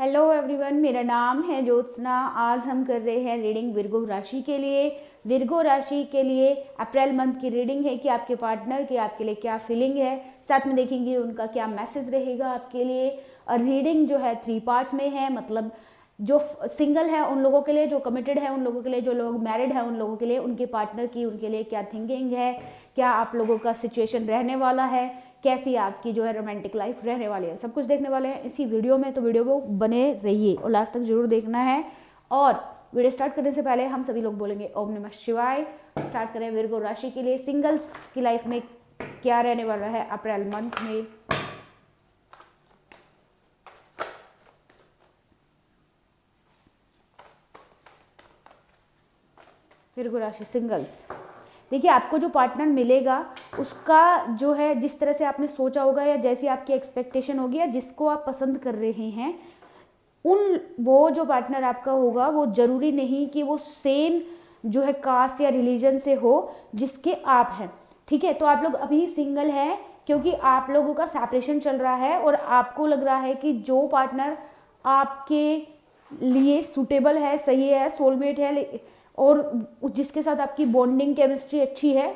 Hello everyone, मेरा नाम है ज्योत्सना। आज हम कर रहे हैं रीडिंग विर्गो राशि के लिए। विर्गो राशि के लिए अप्रैल मंथ की रीडिंग है कि आपके पार्टनर की आपके लिए क्या फीलिंग है, साथ में देखेंगे उनका क्या मैसेज रहेगा आपके लिए। और रीडिंग जो है 3 पार्ट में है, मतलब जो सिंगल है उन लोगों के लिए, जो कमिटेड है उन लोगों के लिए, जो लोग मैरिड है उन लोगों के लिए, उनके पार्टनर की उनके लिए क्या थिंकिंग है, क्या आप लोगों का सिचुएशन रहने वाला है, कैसी आपकी जो है रोमांटिक लाइफ रहने वाली है, सब कुछ देखने वाले हैं इसी वीडियो में। तो वीडियो को बने रहिए और लास्ट तक जरूर देखना है। और वीडियो स्टार्ट करने से पहले हम सभी लोग बोलेंगे ओम नमः शिवाय। स्टार्ट करें विर्गो राशि के लिए सिंगल्स की लाइफ में क्या रहने वाला है अप्रैल मंथ में। विर्गो राशि सिंगल्स, देखिए आपको जो पार्टनर मिलेगा उसका जो है जिस तरह से आपने सोचा होगा या जैसी आपकी एक्सपेक्टेशन होगी या जिसको आप पसंद कर रहे हैं, वो जो पार्टनर आपका होगा वो जरूरी नहीं कि वो सेम जो है कास्ट या रिलीजन से हो जिसके आप हैं। ठीक है, तो आप लोग अभी सिंगल हैं क्योंकि आप लोगों का सेपरेशन चल रहा है और आपको लग रहा है कि जो पार्टनर आपके लिए सूटेबल है, सही है, सोलमेट है और जिसके साथ आपकी बॉन्डिंग केमिस्ट्री अच्छी है,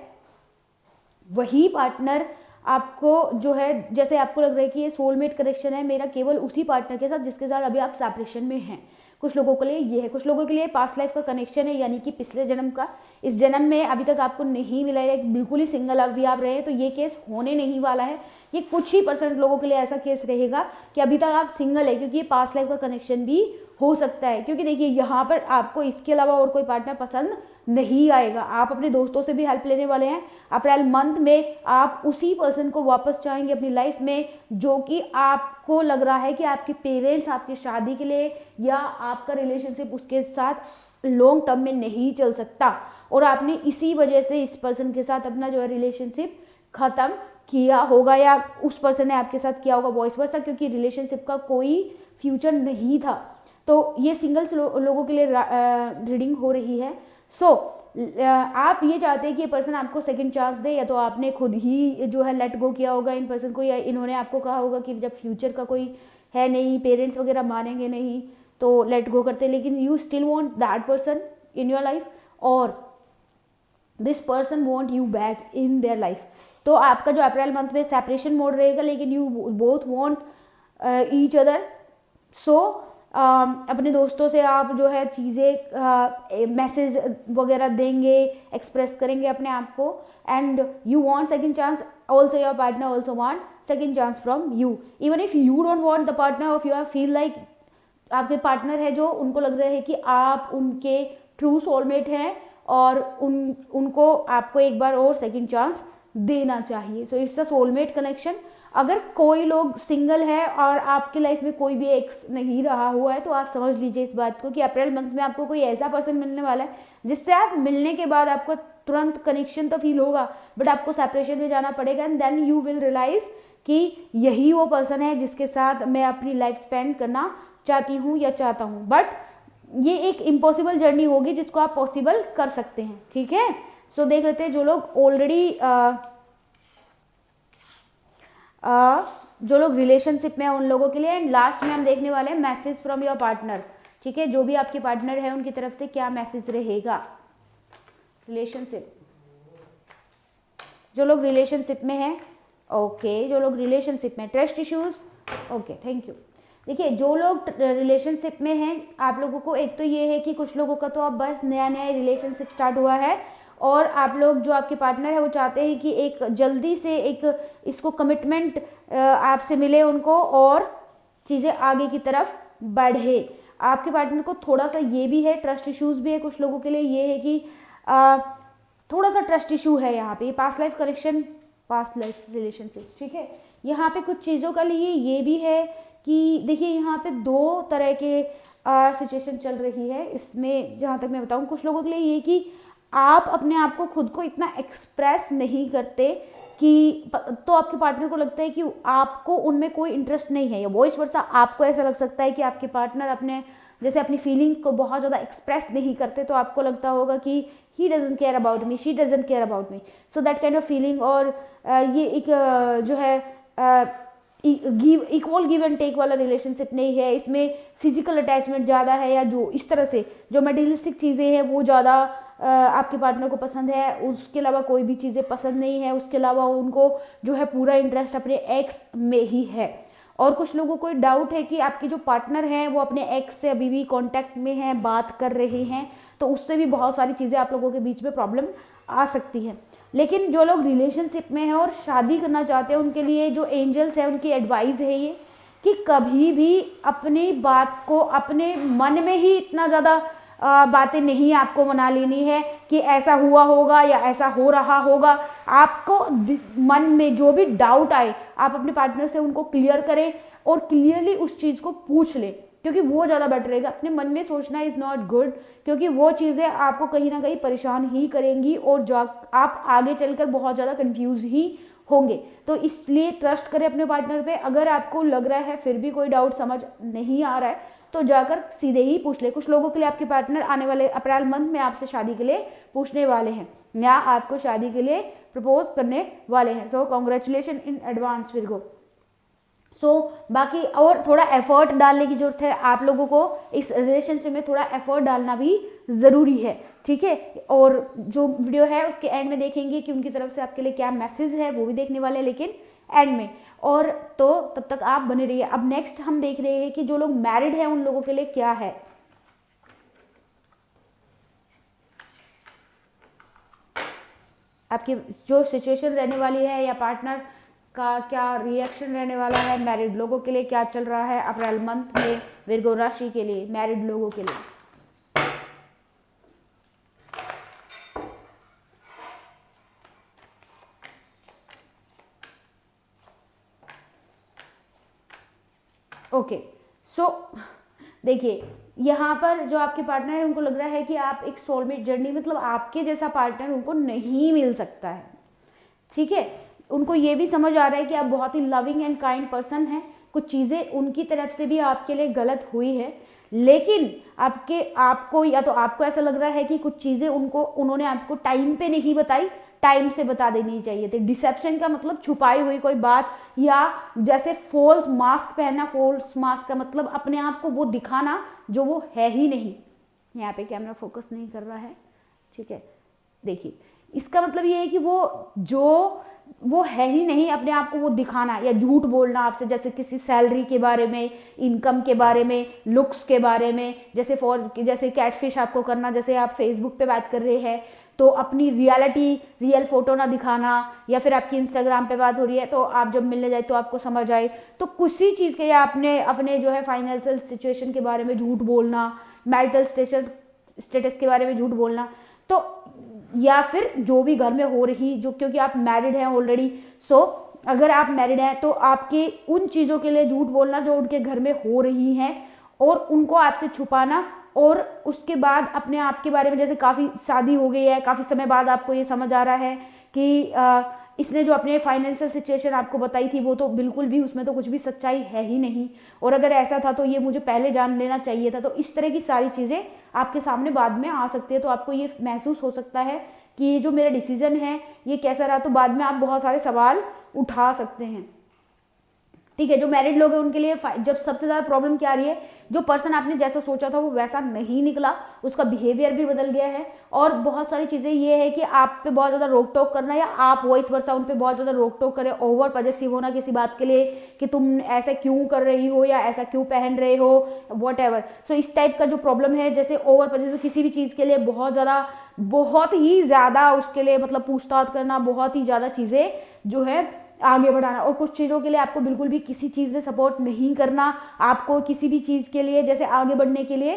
वही पार्टनर आपको जो है, जैसे आपको लग रहा है कि ये सोलमेट कनेक्शन है मेरा केवल उसी पार्टनर के साथ जिसके साथ अभी आप सेपरेशन में हैं। कुछ लोगों के लिए ये है, कुछ लोगों के लिए पास्ट लाइफ का कनेक्शन है, यानी कि पिछले जन्म का इस जन्म में अभी तक आपको नहीं मिला है, बिल्कुल ही सिंगल अभी आप रहे हैं, तो ये केस होने नहीं वाला है। ये कुछ ही % लोगों के लिए ऐसा केस रहेगा कि अभी तक आप सिंगल है, क्योंकि ये पास्ट लाइफ का कनेक्शन भी हो सकता है। क्योंकि देखिए यहाँ पर आपको इसके अलावा और कोई पार्टनर पसंद नहीं आएगा। आप अपने दोस्तों से भी हेल्प लेने वाले हैं। अप्रैल मंथ में आप उसी पर्सन को वापस चाहेंगे अपनी लाइफ में जो कि आपको लग रहा है कि आपके पेरेंट्स आपकी शादी के लिए या आपका रिलेशनशिप उसके साथ लॉन्ग टर्म में नहीं चल सकता और आपने इसी वजह से इस पर्सन के साथ अपना जो है रिलेशनशिप खत्म किया होगा या उस पर्सन ने आपके साथ किया होगा, वॉइस वर्सा, क्योंकि रिलेशनशिप का कोई फ्यूचर नहीं था। तो ये सिंगल्स लोगों के लिए रीडिंग हो रही है। सो आप ये चाहते हैं कि ये पर्सन आपको सेकंड चांस दे, या तो आपने खुद ही जो है लेट गो किया होगा इन पर्सन को, या इन्होंने आपको कहा होगा कि जब फ्यूचर का कोई है नहीं, पेरेंट्स वगैरह मानेंगे नहीं तो लेट गो करते, लेकिन you still want that person in your life और this person want you back in their life. तो आपका जो अप्रैल मंथ में सेपरेशन मोड रहेगा, लेकिन you both want each other. So अपने दोस्तों से आप जो है चीज़ें मैसेज वगैरह देंगे, एक्सप्रेस करेंगे अपने आप को, and you want second chance, also your partner also want second chance from you. Even if you don't want the partner of you feel like आपके पार्टनर है जो उनको लग रहा है कि आप उनके ट्रू सोलमेट हैं और उनको आपको एक बार और सेकंड चांस देना चाहिए। So it's a soulmate connection. अगर कोई लोग सिंगल है और आपकी लाइफ में कोई भी एक्स नहीं रहा हुआ है तो आप समझ लीजिए इस बात को कि अप्रैल मंथ में आपको कोई ऐसा पर्सन मिलने वाला है जिससे आप मिलने के बाद आपको तुरंत कनेक्शन तो फील होगा, बट आपको सेपरेशन में जाना पड़ेगा and then you will realise कि यही वो पर्सन है जिसके साथ मैं अपनी लाइफ स्पेंड करना चाहती हूँ या चाहता हूँ। बट ये एक इम्पॉसिबल जर्नी होगी जिसको आप पॉसिबल कर सकते हैं। ठीक है, सो देख लेते हैं जो लोग ऑलरेडी जो लोग रिलेशनशिप में हैं उन लोगों के लिए, एंड लास्ट में हम देखने वाले हैं मैसेज फ्रॉम योर पार्टनर। ठीक है, जो भी आपके पार्टनर है उनकी तरफ से क्या मैसेज रहेगा रिलेशनशिप, जो लोग रिलेशनशिप में हैं। ओके, जो लोग रिलेशनशिप में, trust issues, okay thank you. देखिए जो लोग रिलेशनशिप में हैं, आप लोगों को एक तो ये है कि कुछ लोगों का तो अब बस नया नया रिलेशनशिप स्टार्ट हुआ है और आप लोग जो आपके पार्टनर है वो चाहते हैं कि एक जल्दी से एक इसको कमिटमेंट आपसे मिले उनको और चीज़ें आगे की तरफ बढ़े। आपके पार्टनर को थोड़ा सा ये भी है, ट्रस्ट इश्यूज भी है। कुछ लोगों के लिए ये है कि थोड़ा सा ट्रस्ट इशू है यहाँ पे, past life connection, past life relationship. ठीक है, यहाँ पे कुछ चीज़ों के लिए ये भी है कि देखिए यहाँ पे 2 तरह के सिचुएशन चल रही है इसमें। जहाँ तक मैं बताऊँ, कुछ लोगों के लिए ये कि आप अपने आप को खुद को इतना एक्सप्रेस नहीं करते कि तो आपके पार्टनर को लगता है कि आपको उनमें कोई इंटरेस्ट नहीं है, या वॉइस वर्सा आपको ऐसा लग सकता है कि आपके पार्टनर अपने जैसे अपनी फीलिंग को बहुत ज़्यादा एक्सप्रेस नहीं करते, तो आपको लगता होगा कि he doesn't care about me, she doesn't care about me, so that kind of feeling. और ये एक जो है इक्वल गिव एंड टेक वाला रिलेशनशिप नहीं है, इसमें फिजिकल अटैचमेंट ज़्यादा है, या जो इस तरह से जो मटेरियलिस्टिक चीज़ें हैं वो ज़्यादा आपके पार्टनर को पसंद है, उसके अलावा कोई भी चीज़ें पसंद नहीं है, उसके अलावा उनको जो है पूरा इंटरेस्ट अपने एक्स में ही है। और कुछ लोगों को डाउट है कि आपके जो पार्टनर हैं वो अपने एक्स से अभी भी कांटेक्ट में हैं, बात कर रहे हैं, तो उससे भी बहुत सारी चीज़ें आप लोगों के बीच में प्रॉब्लम आ सकती है। लेकिन जो लोग रिलेशनशिप में हैं और शादी करना चाहते हैं उनके लिए जो एंजल्स है उनकी एडवाइस है ये कि कभी भी अपनी बात को अपने मन में ही इतना ज़्यादा बातें नहीं आपको मना लेनी है कि ऐसा हुआ होगा या ऐसा हो रहा होगा। आपको मन में जो भी डाउट आए आप अपने पार्टनर से उनको क्लियर करें और क्लियरली उस चीज़ को पूछ लें, क्योंकि वो ज़्यादा बेटर रहेगा। अपने मन में सोचना इज़ नॉट गुड, क्योंकि वो चीज़ें आपको कहीं ना कहीं परेशान ही करेंगी और आप आगे चलकर बहुत ज़्यादा कंफ्यूज ही होंगे। तो इसलिए ट्रस्ट करें अपने पार्टनर पे। अगर आपको लग रहा है फिर भी कोई डाउट समझ नहीं आ रहा है तो जाकर सीधे ही पूछ ले। कुछ लोगों के लिए आपके पार्टनर आने वाले अप्रैल मंथ में आपसे शादी के लिए पूछने वाले हैं या आपको शादी के लिए प्रपोज करने वाले हैं। So congratulation in advance Virgo. बाकी और थोड़ा एफर्ट डालने की जरूरत है आप लोगों को, इस रिलेशनशिप में थोड़ा एफर्ट डालना भी ज़रूरी है, ठीक है। और जो वीडियो है उसके एंड में देखेंगे कि उनकी तरफ से आपके लिए क्या मैसेज है, वो भी देखने वाले हैं लेकिन एंड में। और तो तब तक आप बने रहिए। अब नेक्स्ट हम देख रहे हैं कि जो लोग मैरिड हैं उन लोगों के लिए क्या है। आपकी जो सिचुएशन रहने वाली है या पार्टनर का क्या रिएक्शन रहने वाला है, मैरिड लोगों के लिए क्या चल रहा है अप्रैल मंथ में विर्गो राशि के लिए, मैरिड लोगों के लिए। ओके, सो देखिए यहाँ पर जो आपके पार्टनर है उनको लग रहा है कि आप एक सोलमेट जर्नी, मतलब आपके जैसा पार्टनर उनको नहीं मिल सकता है, ठीक है। उनको ये भी समझ आ रहा है कि आप बहुत ही लविंग एंड काइंड पर्सन हैं। कुछ चीज़ें उनकी तरफ से भी आपके लिए गलत हुई है, लेकिन आपको या तो आपको ऐसा लग रहा है कि कुछ चीज़ें उन्होंने आपको टाइम पे नहीं बताई, टाइम से बता देनी चाहिए थी। डिसेप्शन का मतलब छुपाई हुई कोई बात, या जैसे फॉल्स मास्क पहनना। फॉल्स मास्क का मतलब अपने आप को वो दिखाना जो वो है ही नहीं। यहाँ पे कैमरा फोकस नहीं कर रहा है, ठीक है। देखिए इसका मतलब ये है कि वो है ही नहीं, अपने आप को वो दिखाना या झूठ बोलना आपसे, जैसे किसी सैलरी के बारे में, इनकम के बारे में, लुक्स के बारे में, जैसे कैटफिश आपको करना, जैसे आप फेसबुक पे बात कर रहे हैं तो अपनी रियल फोटो ना दिखाना, या फिर आपकी इंस्टाग्राम पे बात हो रही है तो आप जब मिलने जाए तो आपको समझ आए तो किसी चीज़ के, या अपने जो है फाइनेंशियल सिचुएशन के बारे में झूठ बोलना, मैरिटल स्टेटस के बारे में झूठ बोलना, तो या फिर जो भी घर में हो रही जो, क्योंकि आप मैरिड हैं ऑलरेडी, सो अगर आप मैरिड हैं तो आपके उन चीज़ों के लिए झूठ बोलना जो उनके घर में हो रही हैं और उनको आपसे छुपाना, और उसके बाद अपने आप के बारे में, जैसे काफ़ी शादी हो गई है, काफ़ी समय बाद आपको ये समझ आ रहा है कि इसने जो अपने फाइनेंशियल सिचुएशन आपको बताई थी वो तो बिल्कुल भी, उसमें तो कुछ भी सच्चाई है ही नहीं, और अगर ऐसा था तो ये मुझे पहले जान लेना चाहिए था। तो इस तरह की सारी चीज़ें आपके सामने बाद में आ सकती है। तो आपको ये महसूस हो सकता है कि ये जो मेरा डिसीजन है ये कैसा रहा, तो बाद में आप बहुत सारे सवाल उठा सकते हैं, ठीक है। जो मैरिड लोग हैं उनके लिए जब सबसे ज़्यादा प्रॉब्लम क्या आ रही है, जो पर्सन आपने जैसा सोचा था वो वैसा नहीं निकला, उसका बिहेवियर भी बदल गया है, और बहुत सारी चीज़ें ये है कि आप पे बहुत ज़्यादा रोक टोक करना, या आप वॉइस वर्सा उन पे बहुत ज़्यादा रोक टोक करें, ओवर पॉजेसिव होना किसी बात के लिए कि तुम ऐसा क्यों कर रही हो या ऐसा क्यों पहन रहे हो, वॉट एवर। सो इस टाइप का जो प्रॉब्लम है, जैसे ओवर पॉजेसिव किसी भी चीज़ के लिए बहुत ही ज़्यादा उसके लिए मतलब पूछताछ करना, बहुत ही ज़्यादा चीज़ें जो है आगे बढ़ाना, और कुछ चीज़ों के लिए आपको बिल्कुल भी किसी चीज़ में सपोर्ट नहीं करना, आपको किसी भी चीज़ के लिए जैसे आगे बढ़ने के लिए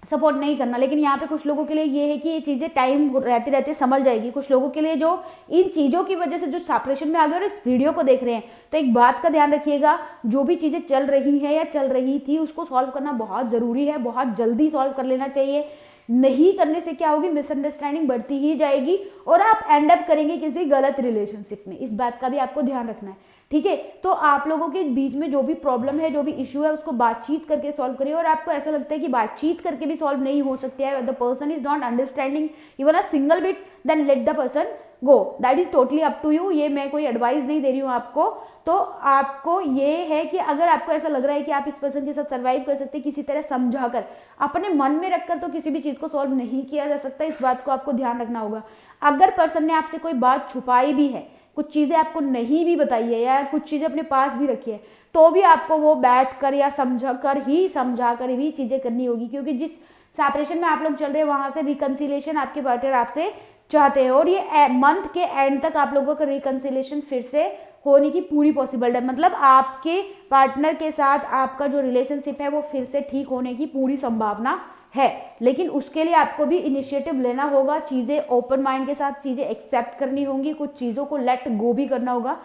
सपोर्ट नहीं करना। लेकिन यहाँ पे कुछ लोगों के लिए ये है कि ये चीज़ें टाइम रहते रहते समझ जाएगी। कुछ लोगों के लिए जो इन चीज़ों की वजह से जो सेपरेशन में आ गए और इस वीडियो को देख रहे हैं, तो एक बात का ध्यान रखिएगा, जो भी चीज़ें चल रही हैं या चल रही थी उसको सॉल्व करना बहुत ज़रूरी है, बहुत जल्दी सॉल्व कर लेना चाहिए। नहीं करने से क्या होगी, मिसअंडरस्टैंडिंग बढ़ती ही जाएगी और आप एंड अप करेंगे किसी गलत रिलेशनशिप में। इस बात का भी आपको ध्यान रखना है, ठीक है। तो आप लोगों के बीच में जो भी प्रॉब्लम है, जो भी इश्यू है, उसको बातचीत करके सॉल्व करिए। और आपको ऐसा लगता है कि बातचीत करके भी सॉल्व नहीं हो सकती है, the person is not understanding even a single bit, then let the person go, that is totally up to you. ये मैं कोई एडवाइस नहीं दे रही हूँ आपको। तो आपको ये है कि अगर आपको ऐसा लग रहा है कि आप इस पर्सन के साथ सर्वाइव कर सकते हैं, किसी तरह समझाकर, अपने मन में रखकर तो किसी भी चीज को सॉल्व नहीं किया जा सकता। इस बात को आपको ध्यान रखना होगा। अगर पर्सन ने आपसे कोई बात छुपाई भी है, कुछ चीजें आपको नहीं भी बताई है, या कुछ चीजें अपने पास भी रखी है, तो भी आपको वो बैठ कर या समझा कर भी चीजें करनी होगी। क्योंकि जिस सेपरेशन में आप लोग चल रहे हैं, वहां से रिकंसिलेशन आपके पार्टनर आपसे चाहते हैं, और ये मंथ के एंड तक आप लोगों का रिकंसिलेशन फिर से होने की पूरी पॉसिबल है। मतलब आपके पार्टनर के साथ आपका जो रिलेशनशिप है वो फिर से ठीक होने की पूरी संभावना है। लेकिन उसके लिए आपको भी इनिशिएटिव लेना होगा, चीजें ओपन माइंड के साथ चीजें एक्सेप्ट करनी होंगी, कुछ चीजों को लेट गो भी करना होगा।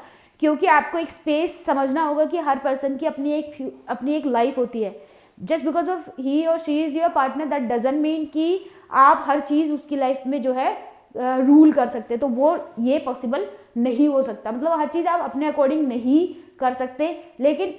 क्योंकि आपको एक स्पेस समझना होगा कि हर पर्सन की अपनी एक लाइफ होती है। जस्ट बिकॉज ऑफ ही और she is your partner, that doesn't mean कि आप हर चीज उसकी लाइफ में जो है रूल कर सकते, तो वो ये पॉसिबल नहीं हो सकता। मतलब हर चीज आप अपने अकॉर्डिंग नहीं कर सकते, लेकिन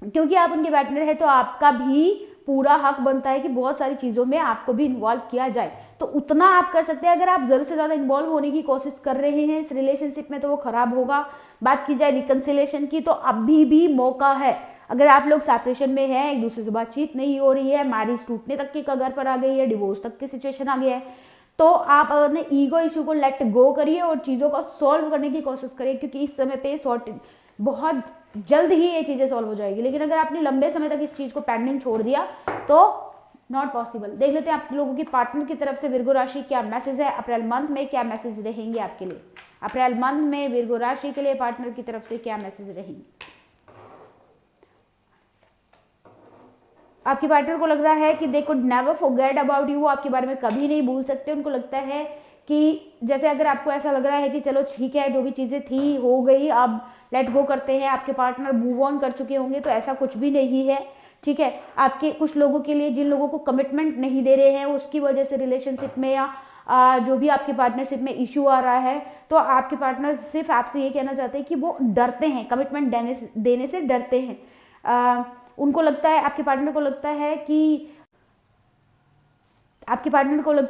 क्योंकि आप उनके पार्टनर है तो आपका भी पूरा हक बनता है कि बहुत सारी चीजों में आपको भी इन्वॉल्व किया जाए। तो उतना आप कर सकते हैं। अगर आप जरूर से ज्यादा इन्वॉल्व होने की कोशिश कर रहे हैं इस रिलेशनशिप में, तो वो खराब होगा। बात की जाए रिकंसिलेशन की, तो अभी भी मौका है। अगर आप लोग सेपरेशन में हैं, एक दूसरे से बातचीत नहीं हो रही है, मैरिज टूटने तक की कगार पर आ गई है, डिवोर्स तक की सिचुएशन आ गया है, तो आप अपने ईगो इश्यू को लेट गो करिए और चीज़ों को सॉल्व करने की कोशिश करिए। क्योंकि इस समय पे बहुत जल्द ही ये चीज़ें सॉल्व हो जाएगी। लेकिन अगर आपने लंबे समय तक इस चीज़ को पेंडिंग छोड़ दिया तो नॉट पॉसिबल। देख लेते हैं आप लोगों की पार्टनर की तरफ से विर्गो राशि क्या मैसेज है, अप्रैल मंथ में क्या मैसेज रहेंगे आपके लिए। अप्रैल मंथ में विर्गो राशि के लिए पार्टनर की तरफ से क्या मैसेज रहेंगे। आपके पार्टनर को लग रहा है कि they could never forget about you, वो आपके बारे में कभी नहीं भूल सकते। उनको लगता है कि जैसे अगर आपको ऐसा लग रहा है कि चलो ठीक है, जो भी चीज़ें थी हो गई, अब लेट गो करते हैं, आपके पार्टनर मूव ऑन कर चुके होंगे, तो ऐसा कुछ भी नहीं है। ठीक है, आपके कुछ लोगों के लिए, जिन लोगों को कमिटमेंट नहीं दे रहे हैं, उसकी वजह से रिलेशनशिप में या जो भी आपके पार्टनरशिप में इश्यू आ रहा है, तो आपके पार्टनर सिर्फ आपसे ये कहना चाहते हैं कि वो डरते हैं, कमिटमेंट देने से डरते हैं। उनको लगता है, आपके पार्टनर को लगता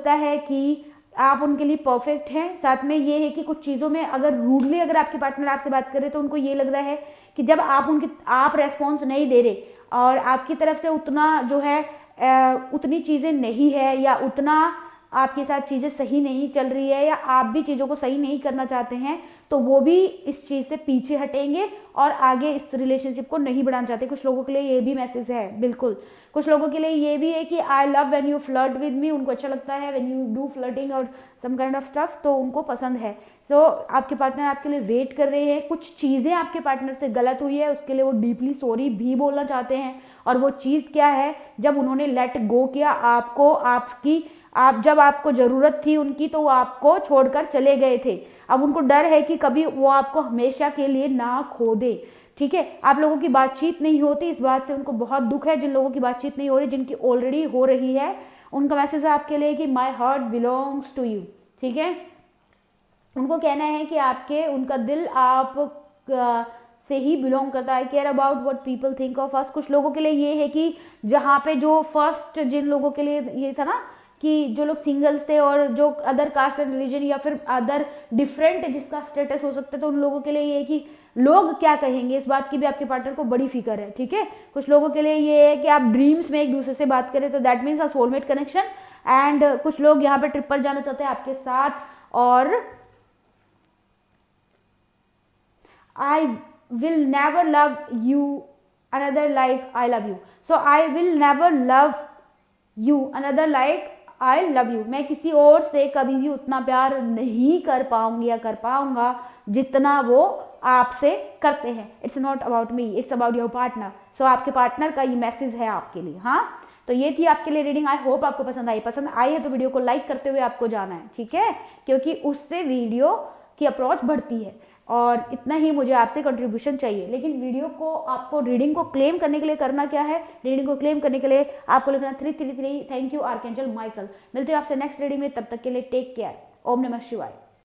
है कि आप उनके लिए परफेक्ट हैं। साथ में ये है कि कुछ चीज़ों में अगर रूडली अगर आपके पार्टनर आपसे बात कर रहे तो उनको ये लग रहा है कि जब आप रेस्पॉन्स नहीं दे रहे और आपकी तरफ से उतना जो है उतनी चीज़ें नहीं है, या उतना आपके साथ चीज़ें सही नहीं चल रही है, या आप भी चीज़ों को सही नहीं करना चाहते हैं, तो वो भी इस चीज़ से पीछे हटेंगे और आगे इस रिलेशनशिप को नहीं बढ़ाना चाहते। कुछ लोगों के लिए ये भी मैसेज है, बिल्कुल। कुछ लोगों के लिए ये भी है कि I love when you flirt with me, उनको अच्छा लगता है व्हेन यू डू फ्लर्टिंग और सम काइंड ऑफ स्टफ, तो उनको पसंद है। तो आपके पार्टनर आपके लिए वेट कर रहे हैं। कुछ चीज़ें आपके पार्टनर से गलत हुई है, उसके लिए वो डीपली सॉरी भी बोलना चाहते हैं। और वो चीज़ क्या है, जब उन्होंने लेट गो किया आप जब आपको ज़रूरत थी उनकी, तो वो आपको छोड़कर चले गए थे। अब उनको डर है कि कभी वो आपको हमेशा के लिए ना खो दे। ठीक है, आप लोगों की बातचीत नहीं होती, इस बात से उनको बहुत दुख है। जिन लोगों की बातचीत नहीं हो रही, जिनकी ऑलरेडी हो रही है, उनका मैसेज है आपके लिए कि my heart belongs to you. ठीक है, उनको कहना है कि उनका दिल आप से ही बिलोंग करता है। Care about what people think of us. कुछ लोगों के लिए ये है कि जहाँ पे जो फर्स्ट जिन लोगों के लिए ये था ना कि जो लोग सिंगल्स थे और जो अदर कास्ट एंड रिलीजन या फिर अदर डिफरेंट जिसका स्टेटस हो सकता है, तो उन लोगों के लिए ये है कि लोग क्या कहेंगे, इस बात की भी आपके पार्टनर को बड़ी फिक्र है। ठीक है, कुछ लोगों के लिए ये है कि आप ड्रीम्स में एक दूसरे से बात करें, तो that means a soulmate connection. And कुछ लोग यहाँ पे ट्रिप पर जाना चाहते हैं आपके साथ, और I will never love you another like I love you. So I will never love you another like I love you. मैं किसी और से कभी भी उतना प्यार नहीं कर पाऊंगी या कर पाऊंगा जितना वो आपसे करते हैं। It's not about me, it's about your partner. So आपके पार्टनर का ये मैसेज है आपके लिए। हाँ, तो ये थी आपके लिए रीडिंग। आई होप आपको पसंद आई है तो वीडियो को लाइक करते हुए आपको जाना है। ठीक है, क्योंकि उससे वीडियो की अप्रोच बढ़ती है और इतना ही मुझे आपसे कंट्रीब्यूशन चाहिए। लेकिन वीडियो को आपको रीडिंग को क्लेम करने के लिए करना क्या है, रीडिंग को क्लेम करने के लिए आपको लिखना 333 थैंक यू आर्कएंजल माइकल। मिलते हैं आपसे नेक्स्ट रीडिंग में, तब तक के लिए टेक केयर। ओम नमः शिवाय।